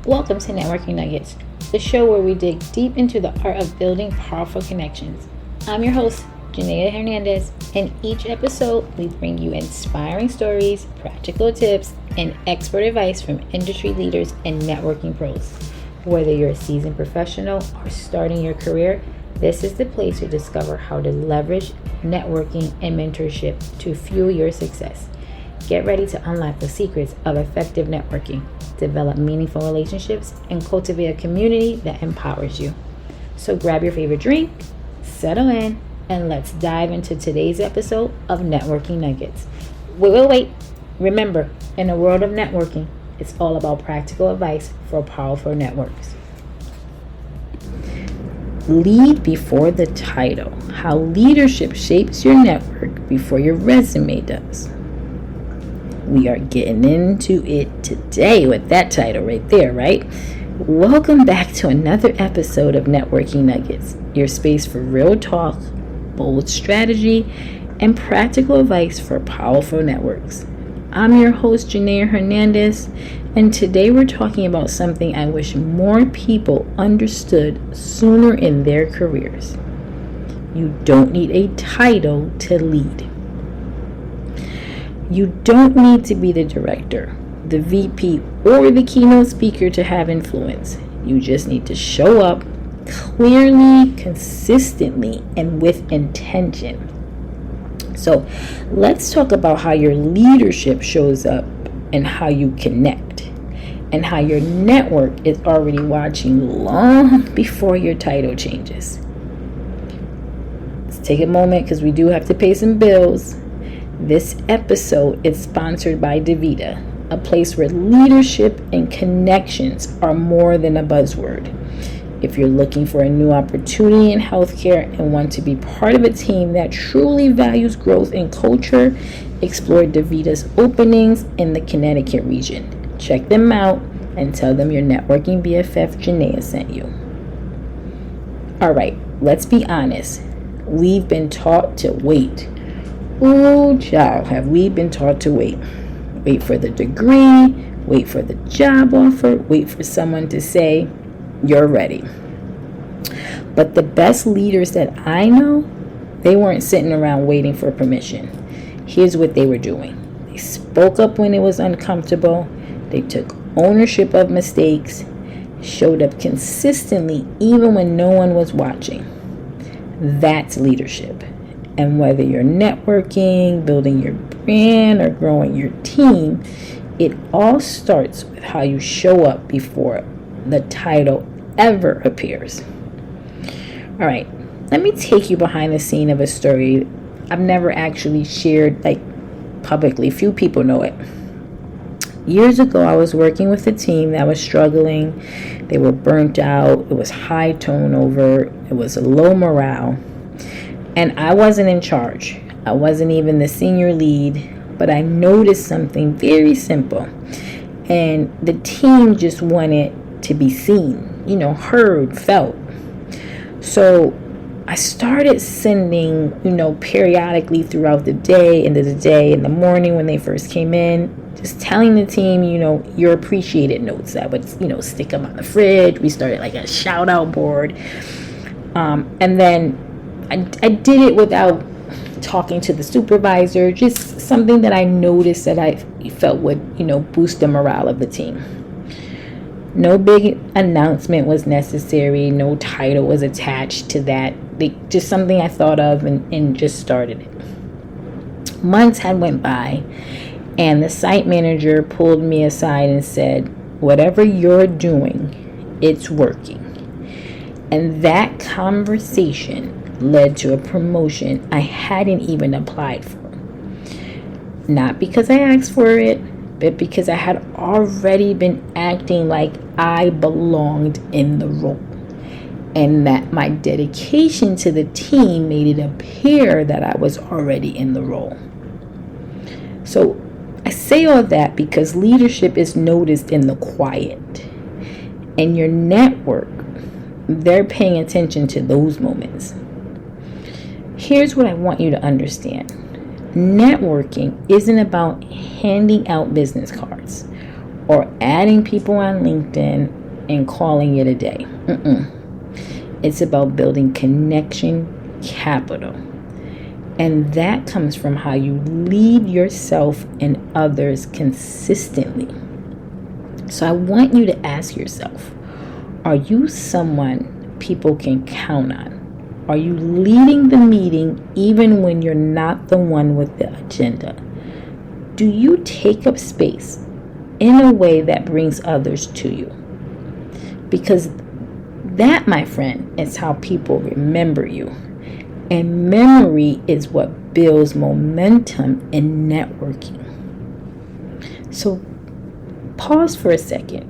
Welcome to Networking Nuggets, the show where we dig deep into the art of building powerful connections. I'm your host, Janaya Hernandez, and each episode we bring you inspiring stories, practical tips, and expert advice from industry leaders and networking pros. Whether you're a seasoned professional or starting your career, this is the place to discover how to leverage networking and mentorship to fuel your success. Get ready to unlock the secrets of effective networking, develop meaningful relationships, and cultivate a community that empowers you. So grab your favorite drink, settle in, and let's dive into today's episode of Networking Nuggets. Wait. Remember, in a world of networking, it's all about practical advice for powerful networks. Lead before the title. How leadership shapes your network before your resume does. We are getting into it today with that title right there, right? Welcome back to another episode of Networking Nuggets, your space for real talk, bold strategy, and practical advice for powerful networks. I'm your host, Janaya Hernandez, and today we're talking about something I wish more people understood sooner in their careers. You don't need a title to lead. You don't need to be the director, the VP, or the keynote speaker to have influence. You just need to show up clearly, consistently, and with intention. So let's talk about how your leadership shows up and how you connect, and how your network is already watching long before your title changes. Let's take a moment because we do have to pay some bills. This episode is sponsored by DaVita, a place where leadership and connections are more than a buzzword. If you're looking for a new opportunity in healthcare and want to be part of a team that truly values growth and culture, explore DaVita's openings in the Connecticut region. Check them out and tell them your networking BFF Janaya sent you. All right, let's be honest. We've been taught to wait. Ooh, child, have we been taught to wait? Wait for the degree, wait for the job offer, wait for someone to say, you're ready. But the best leaders that I know, they weren't sitting around waiting for permission. Here's what they were doing. They spoke up when it was uncomfortable. They took ownership of mistakes, showed up consistently even when no one was watching. That's leadership. And whether you're networking, building your brand, or growing your team, it all starts with how you show up before the title ever appears. All right, let me take you behind the scene of a story I've never actually shared publicly. Few people know it. Years ago, I was working with a team that was struggling. They were burnt out. It was high turnover. It was low morale. And I wasn't in charge. I wasn't even the senior lead, but I noticed something very simple. And the team just wanted to be seen, heard, felt. So I started sending, periodically throughout the day, end of the day, in the morning when they first came in, just telling the team, your appreciated notes. I would, stick them on the fridge. We started like a shout out board. And then I did it without talking to the supervisor, just something that I noticed that I felt would, boost the morale of the team. No big announcement was necessary. No title was attached to that. Just something I thought of and just started it. Months had went by, and the site manager pulled me aside and said, whatever you're doing, it's working. And that conversation led to a promotion I hadn't even applied for. Not because I asked for it, but because I had already been acting like I belonged in the role, and that my dedication to the team made it appear that I was already in the role. So I say all that because leadership is noticed in the quiet, and your network, they're paying attention to those moments. Here's what I want you to understand. Networking isn't about handing out business cards or adding people on LinkedIn and calling it a day. It's about building connection capital. And that comes from how you lead yourself and others consistently. So I want you to ask yourself, are you someone people can count on? Are you leading the meeting even when you're not the one with the agenda? Do you take up space in a way that brings others to you? Because that, my friend, is how people remember you. And memory is what builds momentum in networking. So pause for a second,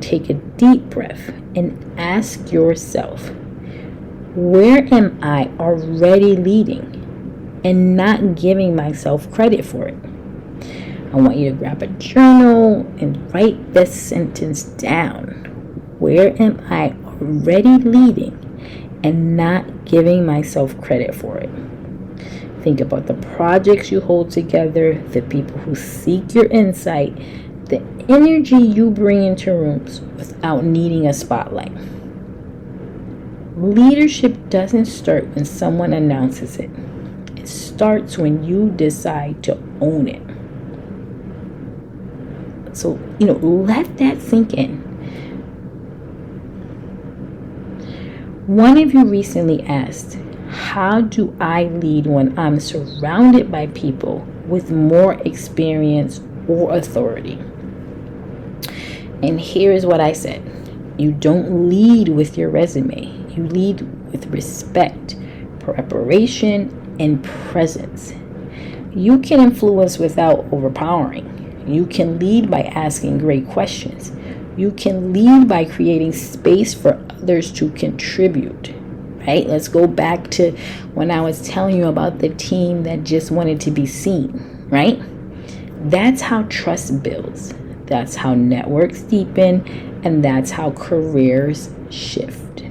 take a deep breath and ask yourself, where am I already leading and not giving myself credit for it? I want you to grab a journal and write this sentence down. Where am I already leading and not giving myself credit for it? Think about the projects you hold together, the people who seek your insight, the energy you bring into rooms without needing a spotlight. Leadership doesn't start when someone announces it. It starts when you decide to own it. So, let that sink in. One of you recently asked, how do I lead when I'm surrounded by people with more experience or authority? And here is what I said. You don't lead with your resume. You lead with respect, preparation, and presence. You can influence without overpowering. You can lead by asking great questions. You can lead by creating space for others to contribute, right? Let's go back to when I was telling you about the team that just wanted to be seen, right? That's how trust builds. That's how networks deepen, and that's how careers shift.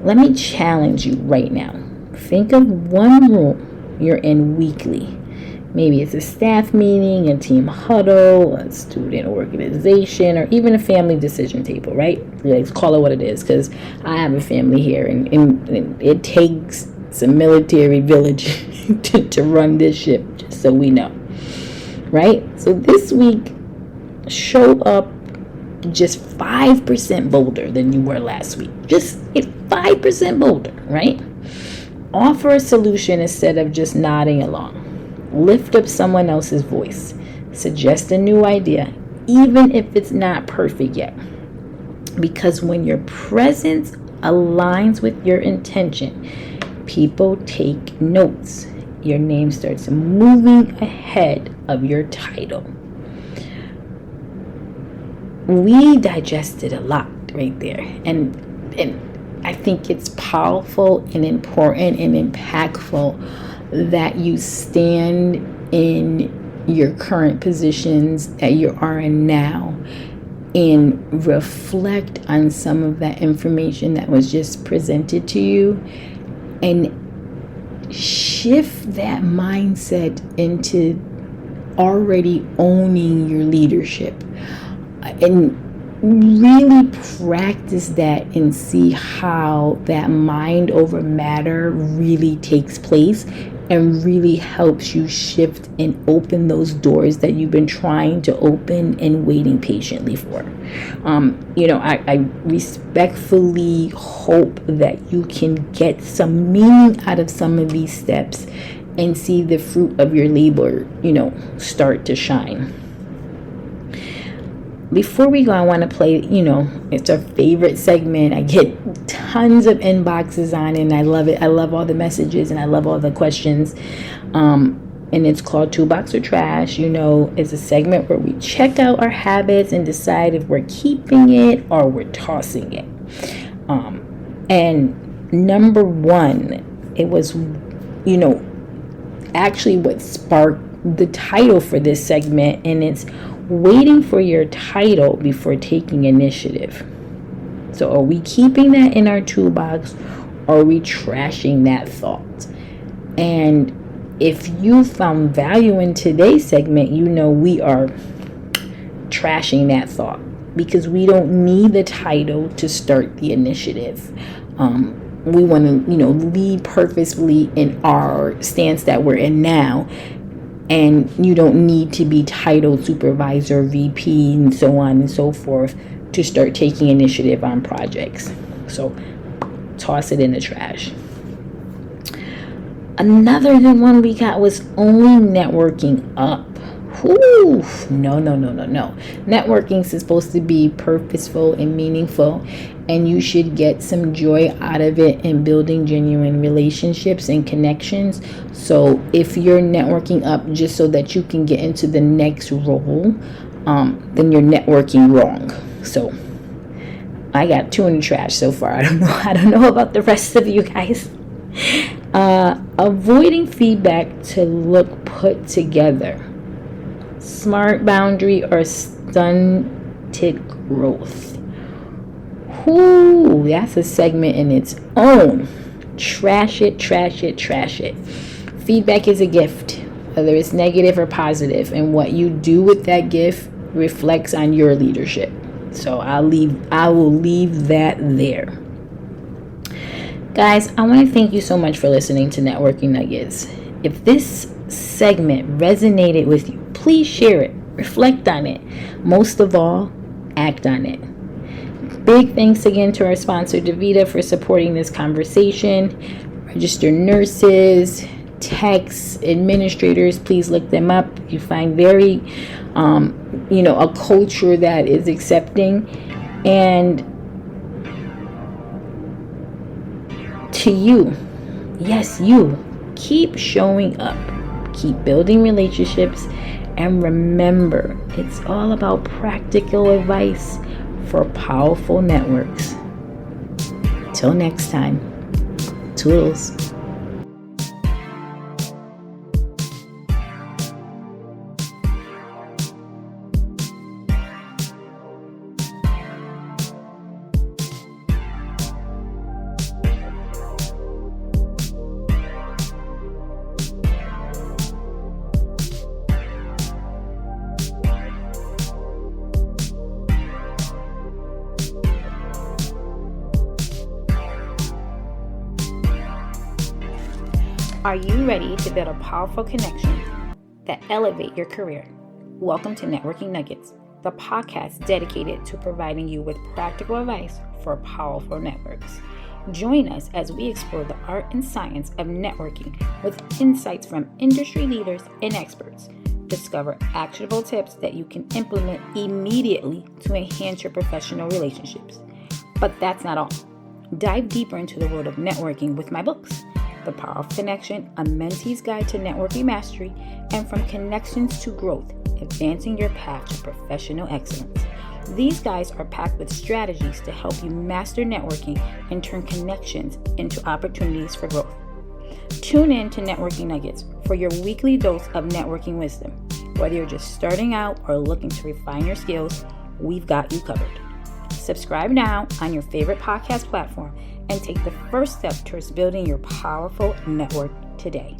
Let me challenge you right now. Think of one room you're in weekly. Maybe it's a staff meeting, a team huddle, a student organization, or even a family decision table, right? Let's call it what it is, because I have a family here, and it takes some military village to run this ship, just so we know, right? So this week, show up just 5% bolder than you were last week. Just 5% bolder, right? Offer a solution instead of just nodding along. Lift up someone else's voice. Suggest a new idea, even if it's not perfect yet. Because when your presence aligns with your intention, people take notes. Your name starts moving ahead of your title. We digested a lot right there. And I think it's powerful and important and impactful that you stand in your current positions that you are in now and reflect on some of that information that was just presented to you and shift that mindset into already owning your leadership and really practice that and see how that mind over matter really takes place and really helps you shift and open those doors that you've been trying to open and waiting patiently for. I respectfully hope that you can get some meaning out of some of these steps and see the fruit of your labor, start to shine. Before we go, I want to play, it's our favorite segment. I get tons of inboxes on it, and I love it. I love all the messages, and I love all the questions. And it's called Toolbox or Trash. It's a segment where we check out our habits and decide if we're keeping it or we're tossing it. And number one, it was, actually what sparked the title for this segment, and it's waiting for your title before taking initiative. So are we keeping that in our toolbox, or are we trashing that thought? And if you found value in today's segment, we are trashing that thought, because we don't need the title to start the initiative. We want to, lead purposefully in our stance that we're in now. And you don't need to be titled supervisor, VP, and so on and so forth to start taking initiative on projects. So toss it in the trash. Another good one we got was only networking up. Whew. No. Networking is supposed to be purposeful and meaningful, and you should get some joy out of it in building genuine relationships and connections. So if you're networking up just so that you can get into the next role, then you're networking wrong. So I got 2 in the trash so far. I don't know about the rest of you guys. Avoiding feedback to look put together. Smart boundary or stunted growth. Ooh, that's a segment in its own. Trash it. Feedback is a gift, whether it's negative or positive, and what you do with that gift reflects on your leadership. So I will leave that there. Guys, I want to thank you so much for listening to Networking Nuggets. If this segment resonated with you, please share it, reflect on it. Most of all, act on it. Big thanks again to our sponsor, DaVita, for supporting this conversation. Registered nurses, techs, administrators, please look them up. You find very, a culture that is accepting. And to you, yes, you, keep showing up, keep building relationships, and remember, it's all about practical advice for powerful networks. Till next time, toodles. Are you ready to build a powerful connection that elevate your career? Welcome to Networking Nuggets, the podcast dedicated to providing you with practical advice for powerful networks. Join us as we explore the art and science of networking with insights from industry leaders and experts. Discover actionable tips that you can implement immediately to enhance your professional relationships. But that's not all. Dive deeper into the world of networking with my books, The Power of Connection, A Mentee's Guide to Networking Mastery, and From Connections to Growth, Advancing Your Path to Professional Excellence. These guides are packed with strategies to help you master networking and turn connections into opportunities for growth. Tune in to Networking Nuggets for your weekly dose of networking wisdom. Whether you're just starting out or looking to refine your skills, we've got you covered. Subscribe now on your favorite podcast platform and take the first step towards building your powerful network today.